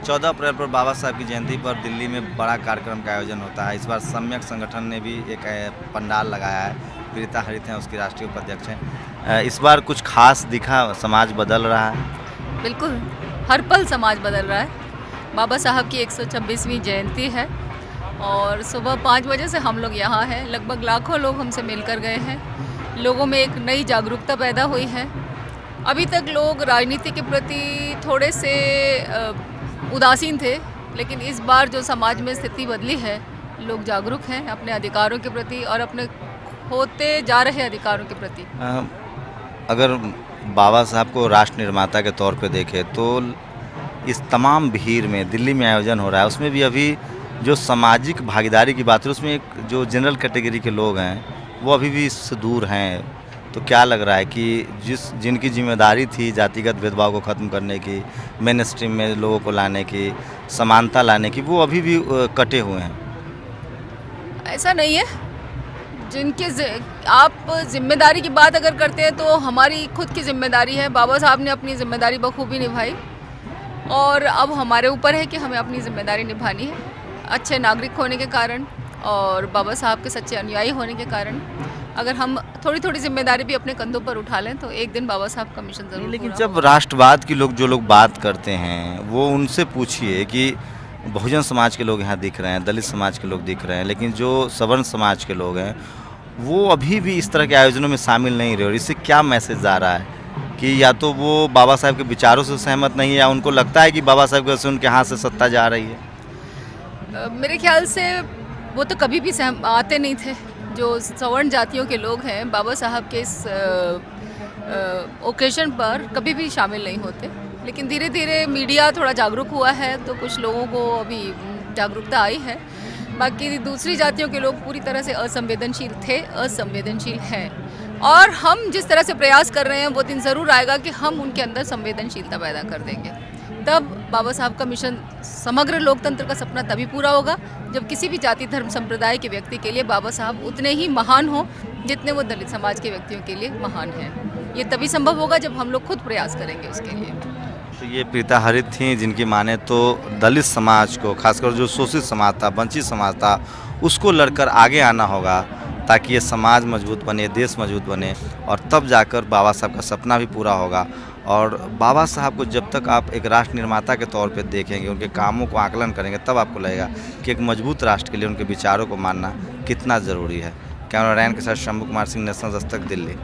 14 अप्रैल पर बाबा साहब की जयंती पर दिल्ली में बड़ा कार्यक्रम का आयोजन होता है। इस बार सम्यक संगठन ने भी एक पंडाल लगाया है। प्रीता हरित हैं, उसकी राष्ट्रीय उपाध्यक्ष हैं। इस बार कुछ खास दिखा, समाज बदल रहा है? बिल्कुल, हर पल समाज बदल रहा है। बाबा साहब की 126वीं जयंती है और सुबह 5 बजे से हम लोग यहाँ हैं। लगभग लाखों लोग हमसे मिलकर गए हैं। लोगों में एक नई जागरूकता पैदा हुई है। अभी तक लोग राजनीति के प्रति थोड़े से उदासीन थे, लेकिन इस बार जो समाज में स्थिति बदली है, लोग जागरूक हैं अपने अधिकारों के प्रति और अपने होते जा रहे अधिकारों के प्रति। अगर बाबा साहब को राष्ट्र निर्माता के तौर पे देखें तो इस तमाम भीड़ में दिल्ली में आयोजन हो रहा है, उसमें भी अभी जो सामाजिक भागीदारी की बात है उसमें एक जो जनरल कैटेगरी के लोग हैं वो अभी भी इससे दूर हैं। तो क्या लग रहा है कि जिनकी जिम्मेदारी थी जातिगत भेदभाव को ख़त्म करने की, मेन स्ट्रीम में लोगों को लाने की, समानता लाने की, वो अभी भी कटे हुए हैं? ऐसा नहीं है। आप जिम्मेदारी की बात अगर करते हैं तो हमारी खुद की जिम्मेदारी है। बाबा साहब ने अपनी जिम्मेदारी बखूबी निभाई और अब हमारे ऊपर है कि हमें अपनी जिम्मेदारी निभानी है। अच्छे नागरिक होने के कारण और बाबा साहब के सच्चे अनुयायी होने के कारण अगर हम थोड़ी थोड़ी जिम्मेदारी भी अपने कंधों पर उठा लें तो एक दिन बाबा साहब का मिशन ज़रूर। लेकिन जब राष्ट्रवाद की जो लोग बात करते हैं वो उनसे पूछिए कि बहुजन समाज के लोग यहाँ दिख रहे हैं, दलित समाज के लोग दिख रहे हैं, लेकिन जो सवर्ण समाज के लोग हैं वो अभी भी इस तरह के आयोजनों में शामिल नहीं रहे। और इससे क्या मैसेज आ रहा है कि या तो वो बाबा साहब के विचारों से सहमत नहीं है या उनको लगता है कि बाबा साहब के वजह से उनके हाथ से सत्ता जा रही है? मेरे ख्याल से वो तो कभी भी आते नहीं थे। जो सवर्ण जातियों के लोग हैं बाबा साहब के इस ओकेजन पर कभी भी शामिल नहीं होते। लेकिन धीरे धीरे मीडिया थोड़ा जागरूक हुआ है तो कुछ लोगों को अभी जागरूकता आई है। बाकी दूसरी जातियों के लोग पूरी तरह से असंवेदनशील थे, असंवेदनशील हैं। और हम जिस तरह से प्रयास कर रहे हैं वो दिन ज़रूर आएगा कि हम उनके अंदर संवेदनशीलता पैदा कर देंगे। तब बाबा साहब का मिशन, समग्र लोकतंत्र का सपना तभी पूरा होगा जब किसी भी जाति धर्म संप्रदाय के व्यक्ति के लिए बाबा साहब उतने ही महान हों जितने वो दलित समाज के व्यक्तियों के लिए महान हैं। ये तभी संभव होगा जब हम लोग खुद प्रयास करेंगे उसके लिए। तो ये प्रीता हरित थी जिनकी माने तो दलित समाज को, खासकर जो शोषित समाज था, वंचित समाज था, उसको लड़कर आगे आना होगा ताकि ये समाज मजबूत बने, देश मजबूत बने और तब जाकर बाबा साहब का सपना भी पूरा होगा। और बाबा साहब को जब तक आप एक राष्ट्र निर्माता के तौर पे देखेंगे, उनके कामों को आकलन करेंगे, तब आपको लगेगा कि एक मजबूत राष्ट्र के लिए उनके विचारों को मानना कितना ज़रूरी है। कैमरामैन के साथ शंभू कुमार सिंह, नेशनल दस्तक, दिल्ली।